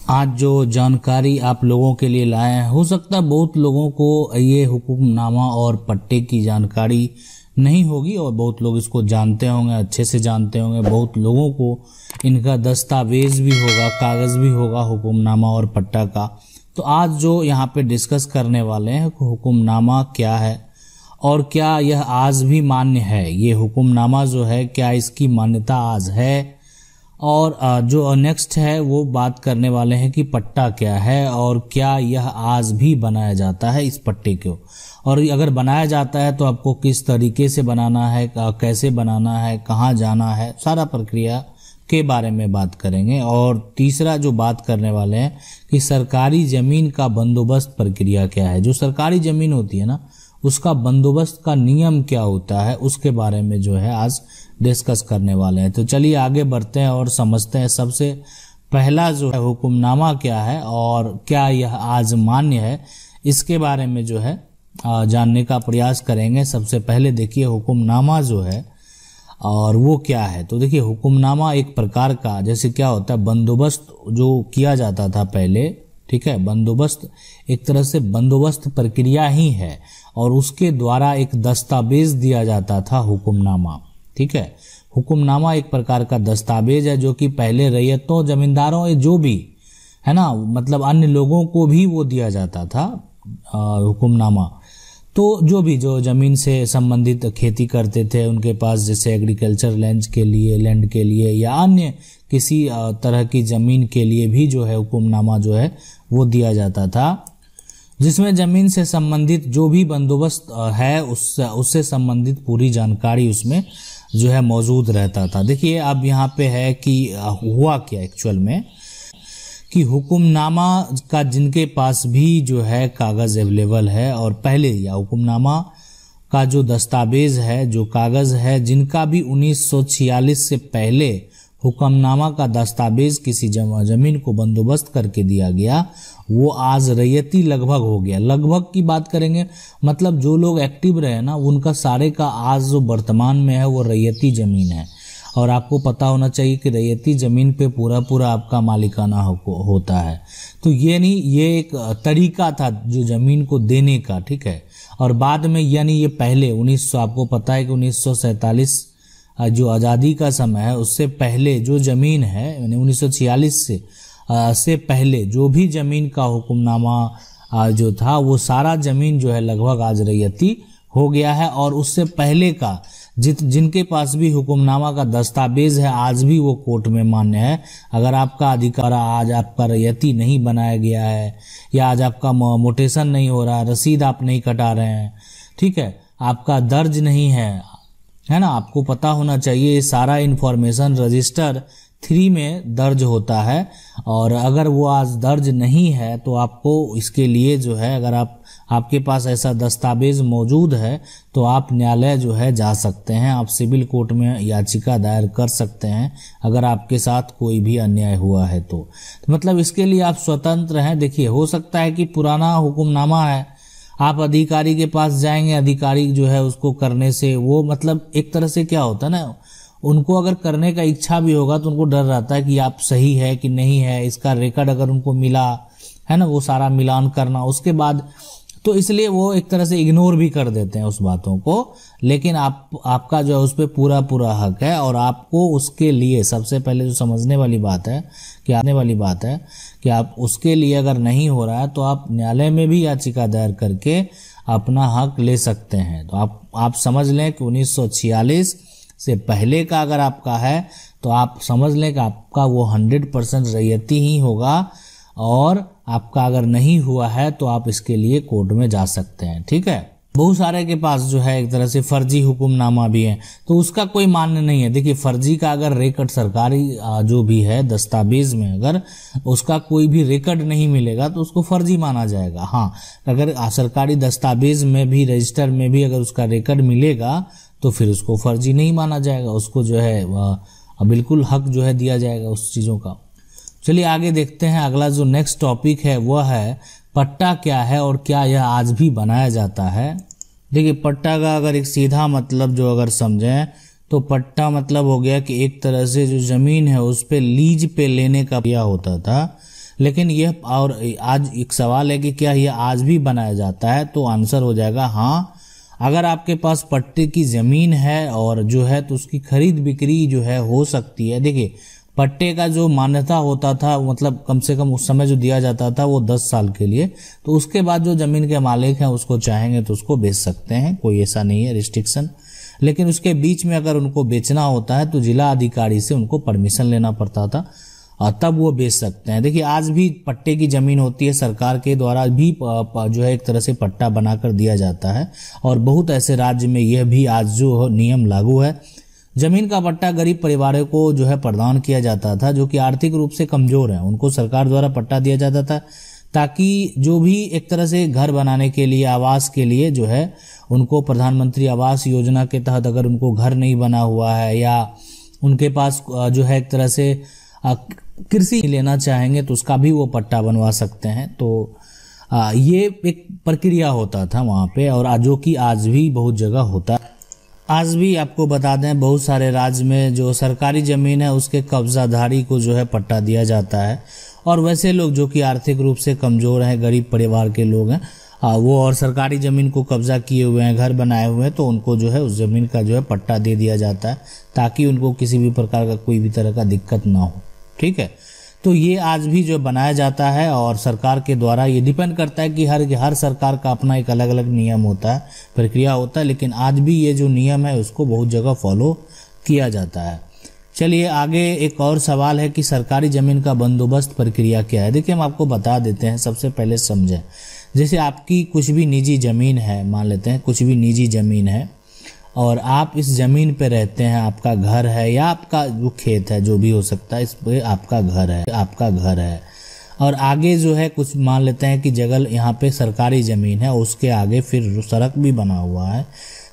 आज जो जानकारी आप लोगों के लिए लाए हैं, हो सकता है बहुत लोगों को ये हुक्मनामा और पट्टे की जानकारी नहीं होगी और बहुत लोग इसको जानते होंगे, अच्छे से जानते होंगे। बहुत लोगों को इनका दस्तावेज भी होगा, कागज़ भी होगा हुक्मनामा और पट्टा का। तो आज जो यहाँ पे डिस्कस करने वाले हैं हुक्मनामा क्या है और क्या यह आज भी मान्य है। ये हुक्मनामा जो है क्या इसकी मान्यता आज है, और जो नेक्स्ट है वो बात करने वाले हैं कि पट्टा क्या है और क्या यह आज भी बनाया जाता है इस पट्टे को, और अगर बनाया जाता है तो आपको किस तरीके से बनाना है, कैसे बनाना है, कहाँ जाना है, सारा प्रक्रिया के बारे में बात करेंगे। और तीसरा जो बात करने वाले हैं कि सरकारी ज़मीन का बंदोबस्त प्रक्रिया क्या है। जो सरकारी ज़मीन होती है ना, उसका बंदोबस्त का नियम क्या होता है, उसके बारे में जो है आज डिस्कस करने वाले हैं। तो चलिए आगे बढ़ते हैं और समझते हैं। सबसे पहला जो है हुक्मनामा क्या है और क्या यह आज मान्य है, इसके बारे में जो है जानने का प्रयास करेंगे। सबसे पहले देखिए हुक्मनामा जो है और वो क्या है। तो देखिए हुक्मनामा एक प्रकार का, जैसे क्या होता है, बंदोबस्त जो किया जाता था पहले, ठीक है, बंदोबस्त एक तरह से बंदोबस्त प्रक्रिया ही है और उसके द्वारा एक दस्तावेज दिया जाता था हुक्मनामा। ठीक है, हुक्मनामा एक प्रकार का दस्तावेज है जो कि पहले रैयतों, जमींदारों, जो भी है ना, मतलब अन्य लोगों को भी वो दिया जाता था हुक्मनामा। तो जो ज़मीन से संबंधित खेती करते थे उनके पास, जैसे एग्रीकल्चर लैंड के लिए या अन्य किसी तरह की ज़मीन के लिए भी जो है हुक्मनामा जो है वो दिया जाता था, जिसमें ज़मीन से संबंधित जो भी बंदोबस्त है उससे संबंधित पूरी जानकारी उसमें जो है मौजूद रहता था। देखिए अब यहाँ पे है कि हुआ क्या एक्चुअल में, कि हुक्मनामा का जिनके पास भी जो है कागज़ अवेलेबल है और पहले, या हुक्मनामा का जो दस्तावेज है, जो कागज़ है, जिनका भी 1946 से पहले हुक्मनामा का दस्तावेज किसी ज़मीन को बंदोबस्त करके दिया गया, वो आज रैयती लगभग हो गया। लगभग की बात करेंगे मतलब जो लोग एक्टिव रहे ना, उनका सारे का आज जो वर्तमान में है वो रैयती ज़मीन है। और आपको पता होना चाहिए कि रैयती ज़मीन पे पूरा आपका मालिकाना होता है। तो ये नहीं, ये एक तरीका था जो ज़मीन को देने का, ठीक है। और बाद में यानी ये पहले 1900, आपको पता है कि 1947 जो आज़ादी का समय है उससे पहले जो ज़मीन है, यानी 1946 से पहले जो भी ज़मीन का हुक्मनामा जो था वो सारा ज़मीन जो है लगभग आज रैयती हो गया है। और उससे पहले का जिनके पास भी हुक्मनामा का दस्तावेज है आज भी वो कोर्ट में मान्य है। अगर आपका अधिकार आज आपका रैयती नहीं बनाया गया है, या आज आपका मोटेशन नहीं हो रहा, रसीद आप नहीं कटा रहे हैं, ठीक है, आपका दर्ज नहीं है ना, आपको पता होना चाहिए। सारा इन्फॉर्मेशन रजिस्टर 3 में दर्ज होता है, और अगर वो आज दर्ज नहीं है तो आपको इसके लिए जो है, अगर आपके पास ऐसा दस्तावेज मौजूद है तो आप न्यायालय जो है जा सकते हैं, आप सिविल कोर्ट में याचिका दायर कर सकते हैं अगर आपके साथ कोई भी अन्याय हुआ है तो मतलब इसके लिए आप स्वतंत्र हैं। देखिए हो सकता है कि पुराना हुक्मनामा है, आप अधिकारी के पास जाएंगे, अधिकारी जो है उसको करने से वो मतलब एक तरह से क्या होता है ना, उनको अगर करने का इच्छा भी होगा तो उनको डर रहता है कि आप सही है कि नहीं है, इसका रिकॉर्ड अगर उनको मिला है ना, वो सारा मिलान करना उसके बाद, तो इसलिए वो एक तरह से इग्नोर भी कर देते हैं उस बातों को। लेकिन आपका जो है उस पर पूरा हक है, और आपको उसके लिए सबसे पहले जो समझने वाली बात है कि आप उसके लिए अगर नहीं हो रहा है तो आप न्यायालय में भी याचिका दायर करके अपना हक ले सकते हैं। तो आप समझ लें कि 1946 से पहले का अगर आपका है तो आप समझ लें कि आपका वो 100% रैयती ही होगा, और आपका अगर नहीं हुआ है तो आप इसके लिए कोर्ट में जा सकते हैं। ठीक है, बहुत सारे के पास जो है एक तरह से फर्जी हुक्मनामा भी है, तो उसका कोई मान्य नहीं है। देखिए फर्जी का अगर रिकॉर्ड सरकारी जो भी है दस्तावेज में अगर उसका कोई भी रिकॉर्ड नहीं मिलेगा तो उसको फर्जी माना जाएगा। हाँ, अगर सरकारी दस्तावेज में भी, रजिस्टर में भी अगर उसका रिकॉर्ड मिलेगा तो फिर उसको फर्जी नहीं माना जाएगा, उसको जो है बिल्कुल हक जो है दिया जाएगा उस चीज़ों का। चलिए आगे देखते हैं। अगला जो नेक्स्ट टॉपिक है वह है पट्टा क्या है और क्या यह आज भी बनाया जाता है। देखिए पट्टा का अगर एक सीधा मतलब जो अगर समझें तो पट्टा मतलब हो गया कि एक तरह से जो ज़मीन है उस पे लीज पे लेने का किया होता था, लेकिन यह, और आज एक सवाल है कि क्या यह आज भी बनाया जाता है, तो आंसर हो जाएगा हाँ। अगर आपके पास पट्टे की ज़मीन है और जो है तो उसकी खरीद बिक्री जो है हो सकती है। देखिए, पट्टे का जो मान्यता होता था, मतलब कम से कम उस समय जो दिया जाता था वो 10 साल के लिए, तो उसके बाद जो ज़मीन के मालिक हैं उसको चाहेंगे तो उसको बेच सकते हैं, कोई ऐसा नहीं है रिस्ट्रिक्शन। लेकिन उसके बीच में अगर उनको बेचना होता है तो जिला अधिकारी से उनको परमिशन लेना पड़ता था और तब वो बेच सकते हैं। देखिए, आज भी पट्टे की ज़मीन होती है, सरकार के द्वारा भी जो है एक तरह से पट्टा बनाकर दिया जाता है, और बहुत ऐसे राज्य में यह भी आज जो नियम लागू है। ज़मीन का पट्टा गरीब परिवारों को जो है प्रदान किया जाता था, जो कि आर्थिक रूप से कमज़ोर हैं, उनको सरकार द्वारा पट्टा दिया जाता था, ताकि जो भी एक तरह से घर बनाने के लिए, आवास के लिए जो है उनको प्रधानमंत्री आवास योजना के तहत अगर उनको घर नहीं बना हुआ है, या उनके पास जो है एक तरह से कृषि लेना चाहेंगे तो उसका भी वो पट्टा बनवा सकते हैं। तो ये एक प्रक्रिया होता था वहाँ पे, और जो कि आज भी बहुत जगह होता है। आज भी आपको बता दें, बहुत सारे राज्य में जो सरकारी ज़मीन है उसके कब्जाधारी को जो है पट्टा दिया जाता है, और वैसे लोग जो कि आर्थिक रूप से कमज़ोर हैं, गरीब परिवार के लोग हैं, वो और सरकारी ज़मीन को कब्जा किए हुए हैं, घर बनाए हुए हैं, तो उनको जो है उस ज़मीन का जो है पट्टा दे दिया जाता है, ताकि उनको किसी भी प्रकार का कोई भी तरह का दिक्कत ना हो। ठीक है, तो ये आज भी जो बनाया जाता है, और सरकार के द्वारा ये डिपेंड करता है कि हर सरकार का अपना एक अलग अलग नियम होता है, प्रक्रिया होता है, लेकिन आज भी ये जो नियम है उसको बहुत जगह फॉलो किया जाता है। चलिए आगे एक और सवाल है कि सरकारी ज़मीन का बंदोबस्त प्रक्रिया क्या है। देखिए, हम आपको बता देते हैं, सबसे पहले समझें। जैसे आपकी कुछ भी निजी ज़मीन है, मान लेते हैं कुछ भी निजी ज़मीन है, और आप इस ज़मीन पे रहते हैं, आपका घर है या आपका जो खेत है, जो भी हो सकता है, इस पे आपका घर है, और आगे जो है कुछ मान लेते हैं कि जगह यहाँ पे सरकारी ज़मीन है, उसके आगे फिर सड़क भी बना हुआ है,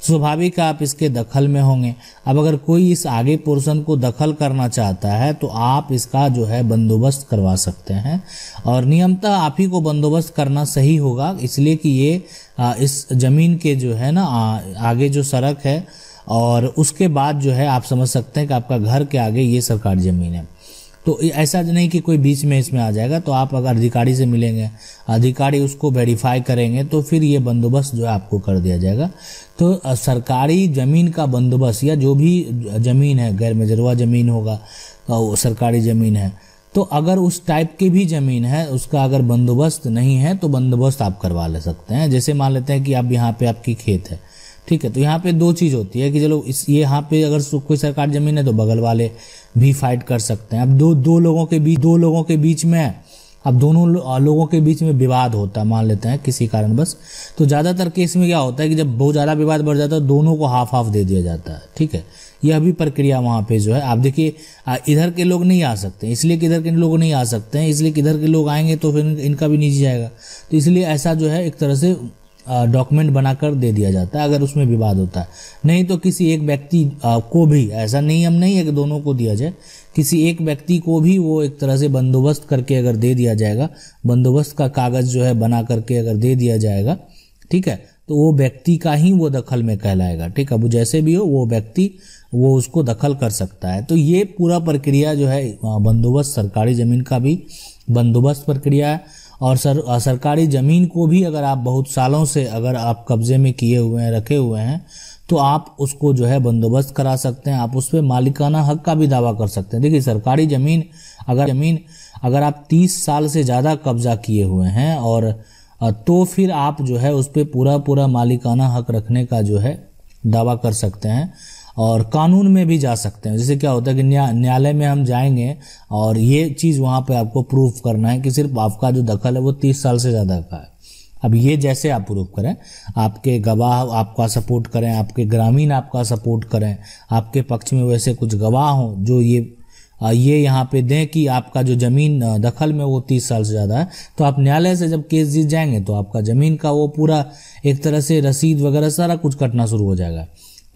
स्वाभाविक आप इसके दखल में होंगे। अब अगर कोई इस आगे पोर्शन को दखल करना चाहता है तो आप इसका जो है बंदोबस्त करवा सकते हैं, और नियमतः आप ही को बंदोबस्त करना सही होगा, इसलिए कि ये इस ज़मीन के जो है ना आगे जो सड़क है, और उसके बाद जो है आप समझ सकते हैं कि आपका घर के आगे ये सरकारी ज़मीन है। तो ऐसा नहीं कि कोई बीच में इसमें आ जाएगा, तो आप अगर अधिकारी से मिलेंगे, अधिकारी उसको वेरीफाई करेंगे, तो फिर ये बंदोबस्त जो है आपको कर दिया जाएगा। तो सरकारी ज़मीन का बंदोबस्त, या जो भी ज़मीन है, गैर मजरूआ ज़मीन होगा, सरकारी ज़मीन है, तो अगर उस टाइप की भी ज़मीन है, उसका अगर बंदोबस्त नहीं है तो बंदोबस्त आप करवा ले सकते हैं। जैसे मान लेते हैं कि आप यहाँ पे आपकी खेत है, ठीक है, तो यहाँ पे दो चीज़ होती है कि चलो ये यहाँ पे अगर कोई सरकारी ज़मीन है तो बगल वाले भी फाइट कर सकते हैं। अब दो लोगों के बीच में, अब दोनों लोगों के बीच में विवाद होता है, मान लेते हैं किसी कारणवश, तो ज़्यादातर केस में क्या होता है कि जब बहुत ज़्यादा विवाद बढ़ जाता है, दोनों को हाफ हाफ दे दिया जाता है। ठीक है, यह भी प्रक्रिया वहाँ पे जो है, आप देखिए इधर के लोग नहीं आ सकते, इसलिए कि इधर के लोग नहीं आ सकते हैं, इसलिए कि इधर के लोग आएंगे तो फिर इनका भी निजी जाएगा, तो इसलिए ऐसा जो है एक तरह से डॉक्यूमेंट बनाकर दे दिया जाता है अगर उसमें विवाद होता है। नहीं तो किसी एक व्यक्ति को भी, ऐसा नियम नहीं है कि दोनों को दिया जाए, किसी एक व्यक्ति को भी वो एक तरह से बंदोबस्त करके अगर दे दिया जाएगा, बंदोबस्त का कागज़ जो है बना करके अगर दे दिया जाएगा, ठीक है, तो वो व्यक्ति का ही वो दखल में कहलाएगा। ठीक है, वो जैसे भी हो वो व्यक्ति वो उसको दखल कर सकता है। तो ये पूरा प्रक्रिया जो है बंदोबस्त, सरकारी ज़मीन का भी बंदोबस्त प्रक्रिया है। और सरकारी ज़मीन को भी अगर आप बहुत सालों से अगर आप कब्जे में किए हुए हैं, रखे हुए हैं, तो आप उसको जो है बंदोबस्त करा सकते हैं, आप उस पर मालिकाना हक का भी दावा कर सकते हैं। देखिए, सरकारी ज़मीन अगर आप 30 साल से ज़्यादा कब्जा किए हुए हैं, और तो फिर आप जो है उस पर पूरा मालिकाना हक रखने का जो है दावा कर सकते हैं, और कानून में भी जा सकते हैं। जैसे क्या होता है कि न्यायालय में हम जाएंगे और ये चीज़ वहाँ पे आपको प्रूफ करना है कि सिर्फ आपका जो दखल है वो 30 साल से ज़्यादा का है। अब ये जैसे आप प्रूफ करें, आपके गवाह आपका सपोर्ट करें, आपके ग्रामीण आपका सपोर्ट करें, आपके पक्ष में वैसे कुछ गवाह हों जो ये यहाँ पे दें कि आपका जो ज़मीन दखल में वो 30 साल से ज़्यादा है, तो आप न्यायालय से जब केस जीत जाएंगे तो आपका ज़मीन का वो पूरा एक तरह से रसीद वगैरह सारा कुछ कटना शुरू हो जाएगा।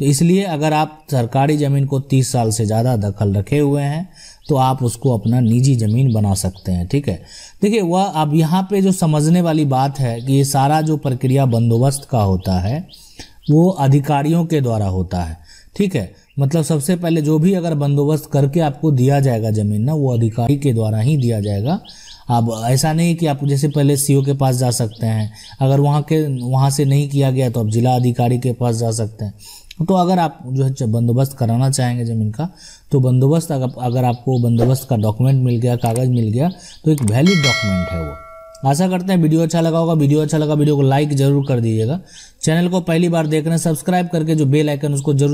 तो इसलिए अगर आप सरकारी ज़मीन को 30 साल से ज़्यादा दखल रखे हुए हैं तो आप उसको अपना निजी ज़मीन बना सकते हैं। ठीक है, देखिए वह अब यहाँ पे जो समझने वाली बात है कि ये सारा जो प्रक्रिया बंदोबस्त का होता है वो अधिकारियों के द्वारा होता है। ठीक है, मतलब सबसे पहले जो भी अगर बंदोबस्त करके आपको दिया जाएगा ज़मीन ना, वो अधिकारी के द्वारा ही दिया जाएगा। अब ऐसा नहीं कि आप जैसे पहले सीओ के पास जा सकते हैं, अगर वहाँ से नहीं किया गया तो आप जिला अधिकारी के पास जा सकते हैं। तो अगर आप जो है बंदोबस्त कराना चाहेंगे ज़मीन का, तो बंदोबस्त अगर आपको बंदोबस्त का डॉक्यूमेंट मिल गया, कागज़ मिल गया, तो एक वैलिड डॉक्यूमेंट है वो। आशा करते हैं वीडियो अच्छा लगा होगा। वीडियो अच्छा लगा वीडियो को लाइक जरूर कर दीजिएगा। चैनल को पहली बार देख रहे हैं सब्सक्राइब करके जो बेल आइकन उसको जरूर